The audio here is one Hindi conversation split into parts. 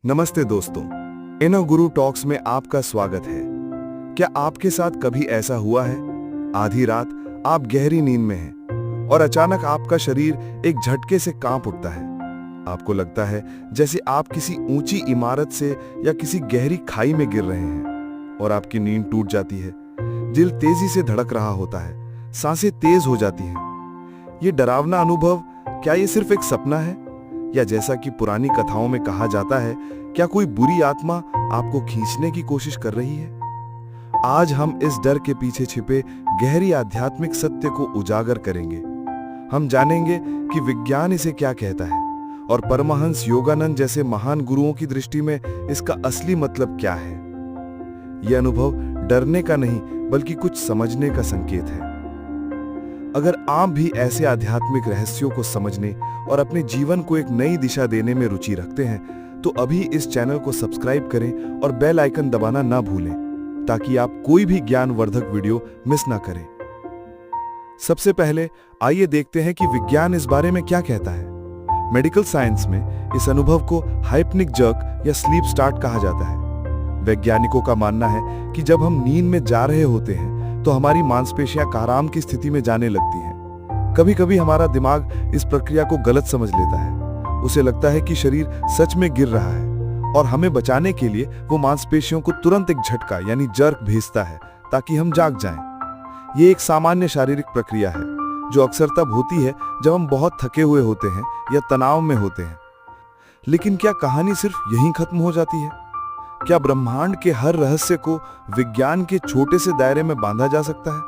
नमस्ते दोस्तों, इनो गुरु टॉक्स में आपका स्वागत है। क्या आपके साथ कभी ऐसा हुआ है? आधी रात आप गहरी नींद में हैं और अचानक आपका शरीर एक झटके से कांप उठता है। आपको लगता है जैसे आप किसी ऊंची इमारत से या किसी गहरी खाई में गिर रहे हैं और आपकी नींद टूट जाती है। दिल तेजी से धड़क रहा होता है, सांसें तेज हो जाती हैं। ये डरावना अनुभव, क्या ये सिर्फ एक सपना है या जैसा कि पुरानी कथाओं में कहा जाता है, क्या कोई बुरी आत्मा आपको खींचने की कोशिश कर रही है? आज हम इस डर के पीछे छिपे गहरी आध्यात्मिक सत्य को उजागर करेंगे। हम जानेंगे कि विज्ञान इसे क्या कहता है और परमहंस योगानंद जैसे महान गुरुओं की दृष्टि में इसका असली मतलब क्या है। यह अनुभव डरने का नहीं बल्कि कुछ समझने का संकेत है। अगर आप भी ऐसे आध्यात्मिक रहस्यों को समझने और अपने जीवन को एक नई दिशा देने में रुचि रखते हैं तो अभी इस चैनल को सब्सक्राइब करें और बेल आइकन दबाना ना भूलें ताकि आप कोई भी ज्ञानवर्धक वीडियो मिस ना करें। सबसे पहले आइए देखते हैं कि विज्ञान इस बारे में क्या कहता है। मेडिकल साइंस में इस अनुभव को हाइप्निक जर्क या स्लीप स्टार्ट कहा जाता है। वैज्ञानिकों का मानना है कि जब हम नींद में जा रहे होते हैं तो हमारी मांसपेशियां आराम की स्थिति में जाने लगती हैं। कभी-कभी हमारा दिमाग इस प्रक्रिया को गलत समझ लेता है। उसे लगता है कि शरीर सच में गिर रहा है और हमें बचाने के लिए वो मांसपेशियों को तुरंत एक झटका यानी जर्क भेजता है ताकि हम जाग जाएं। ये एक सामान्य शारीरिक प्रक्रिया है जो अक्सर तब होती है जब हम बहुत थके हुए होते हैं या तनाव में होते हैं। लेकिन क्या कहानी सिर्फ यहीं खत्म हो जाती है? क्या ब्रह्मांड के हर रहस्य को विज्ञान के छोटे से दायरे में बांधा जा सकता है?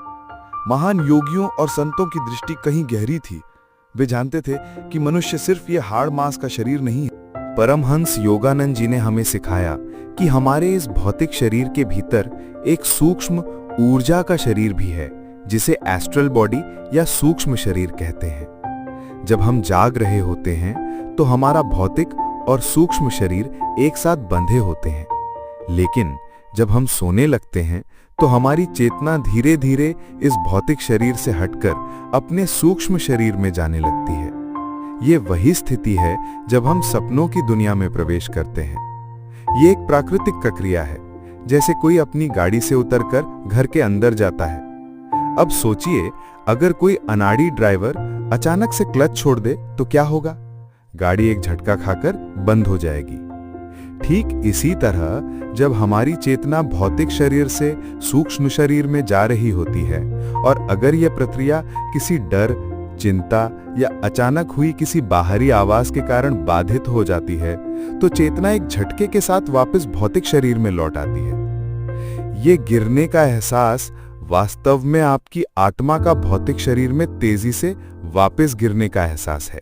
महान योगियों और संतों की दृष्टि कहीं गहरी थी। वे जानते थे कि मनुष्य सिर्फ ये हाड़ मांस का शरीर नहीं है। परमहंस योगानंद जी ने हमें सिखाया कि हमारे इस भौतिक शरीर के भीतर एक सूक्ष्म ऊर्जा का शरीर भी है जिसे एस्ट्रल बॉडी या सूक्ष्म शरीर कहते हैं। जब हम जाग रहे होते हैं तो हमारा भौतिक और सूक्ष्म शरीर एक साथ बंधे होते हैं, लेकिन जब हम सोने लगते हैं तो हमारी चेतना धीरे धीरे इस भौतिक शरीर से हटकर अपने सूक्ष्म शरीर में जाने लगती है। ये वही स्थिति है जब हम सपनों की दुनिया में प्रवेश करते हैं। ये एक प्राकृतिक प्रक्रिया है, जैसे कोई अपनी गाड़ी से उतरकर घर के अंदर जाता है। अब सोचिए, अगर कोई अनाड़ी ड्राइवर अचानक से क्लच छोड़ दे तो क्या होगा? गाड़ी एक झटका खाकर बंद हो जाएगी। ठीक इसी तरह जब हमारी चेतना भौतिक शरीर से सूक्ष्म शरीर में जा रही होती है और अगर यह प्रक्रिया किसी डर, चिंता या अचानक हुई किसी बाहरी आवाज के कारण बाधित हो जाती है तो चेतना एक झटके के साथ वापस भौतिक शरीर में लौट आती है। ये गिरने का एहसास वास्तव में आपकी आत्मा का भौतिक शरीर में तेजी से वापस गिरने का एहसास है।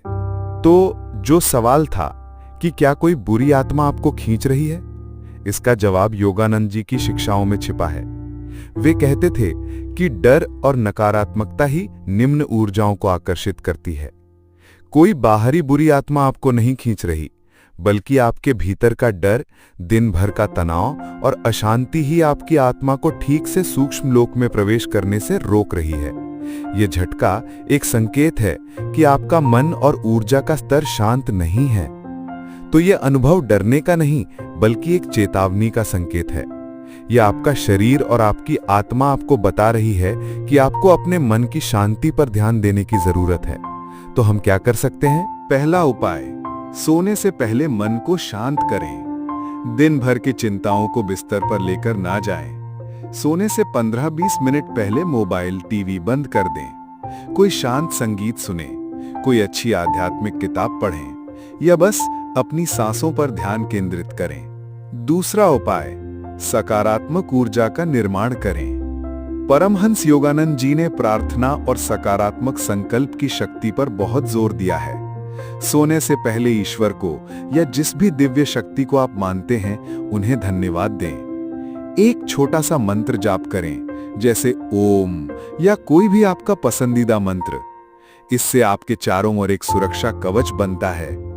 तो जो सवाल था कि क्या कोई बुरी आत्मा आपको खींच रही है, इसका जवाब योगानंद जी की शिक्षाओं में छिपा है। वे कहते थे कि डर और नकारात्मकता ही निम्न ऊर्जाओं को आकर्षित करती है। कोई बाहरी बुरी आत्मा आपको नहीं खींच रही, बल्कि आपके भीतर का डर, दिन भर का तनाव और अशांति ही आपकी आत्मा को ठीक से सूक्ष्म लोक में प्रवेश करने से रोक रही है। यह झटका एक संकेत है कि आपका मन और ऊर्जा का स्तर शांत नहीं है। तो यह अनुभव डरने का नहीं बल्कि एक चेतावनी का संकेत है। यह आपका शरीर और आपकी आत्मा आपको बता रही है कि आपको अपने मन की शांति पर ध्यान देने की जरूरत है। तो हम क्या कर सकते हैं? पहला उपाय, सोने से पहले मन को शांत करें। दिन भर की चिंताओं को बिस्तर पर लेकर ना जाएं। सोने से 15-20 मिनट पहले मोबाइल, टीवी बंद कर दें। कोई शांत संगीत सुने, कोई अच्छी आध्यात्मिक किताब पढ़ें या बस अपनी सांसों पर ध्यान केंद्रित करें। दूसरा उपाय, सकारात्मक ऊर्जा का निर्माण करें। परमहंस योगानंद जी ने प्रार्थना और सकारात्मक संकल्प की शक्ति पर बहुत जोर दिया है। सोने से पहले ईश्वर को या जिस भी दिव्य शक्ति को आप मानते हैं उन्हें धन्यवाद दें। एक छोटा सा मंत्र जाप करें, जैसे ओम या कोई भी आपका पसंदीदा मंत्र। इससे आपके चारों ओर एक सुरक्षा कवच बनता है।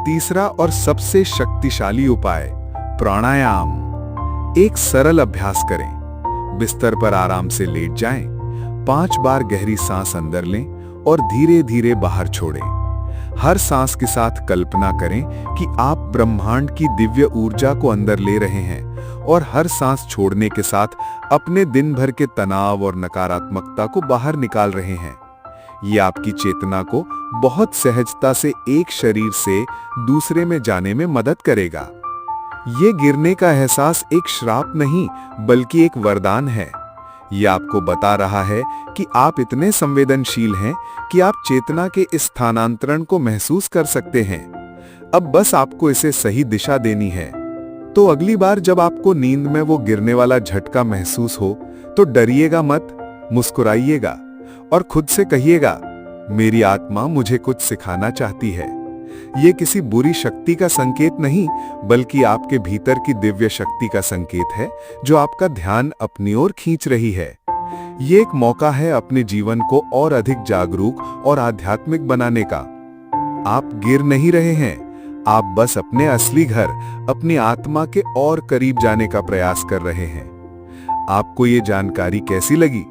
तीसरा और सबसे शक्तिशाली उपाय, प्राणायाम। एक सरल अभ्यास करें। बिस्तर पर आराम से लेट जाएं, 5 बार गहरी सांस अंदर लें और धीरे धीरे बाहर छोड़ें। हर सांस के साथ कल्पना करें कि आप ब्रह्मांड की दिव्य ऊर्जा को अंदर ले रहे हैं और हर सांस छोड़ने के साथ अपने दिन भर के तनाव और नकारात्मकता को बाहर निकाल रहे हैं। ये आपकी चेतना को बहुत सहजता से एक शरीर से दूसरे में जाने में मदद करेगा। ये गिरने का एहसास एक श्राप नहीं बल्कि एक वरदान है। ये आपको बता रहा है कि आप इतने संवेदनशील हैं कि आप चेतना के इस स्थानांतरण को महसूस कर सकते हैं। अब बस आपको इसे सही दिशा देनी है। तो अगली बार जब आपको नींद में वो गिरने वाला झटका महसूस हो तो डरिएगा मत, मुस्कुराइएगा और खुद से कहिएगा, मेरी आत्मा मुझे कुछ सिखाना चाहती है। ये किसी बुरी शक्ति का संकेत नहीं बल्कि आपके भीतर की दिव्य शक्ति का संकेत है जो आपका ध्यान अपनी ओर खींच रही है। ये एक मौका है अपने जीवन को और अधिक जागरूक और आध्यात्मिक बनाने का। आप गिर नहीं रहे हैं, आप बस अपने असली घर, अपनी आत्मा के और करीब जाने का प्रयास कर रहे हैं। आपको ये जानकारी कैसी लगी?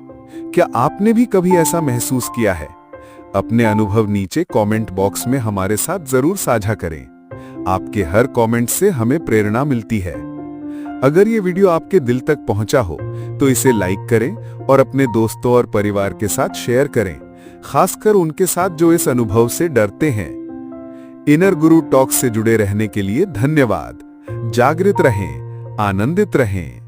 क्या आपने भी कभी ऐसा महसूस किया है? अपने अनुभव नीचे कमेंट बॉक्स में हमारे साथ जरूर साझा करें। आपके हर कमेंट से हमें प्रेरणा मिलती है। अगर ये वीडियो आपके दिल तक पहुंचा हो तो इसे लाइक करें और अपने दोस्तों और परिवार के साथ शेयर करें, खासकर उनके साथ जो इस अनुभव से डरते हैं। इनर गुरु टॉक्स से जुड़े रहने के लिए धन्यवाद। जागृत रहें, आनंदित रहें।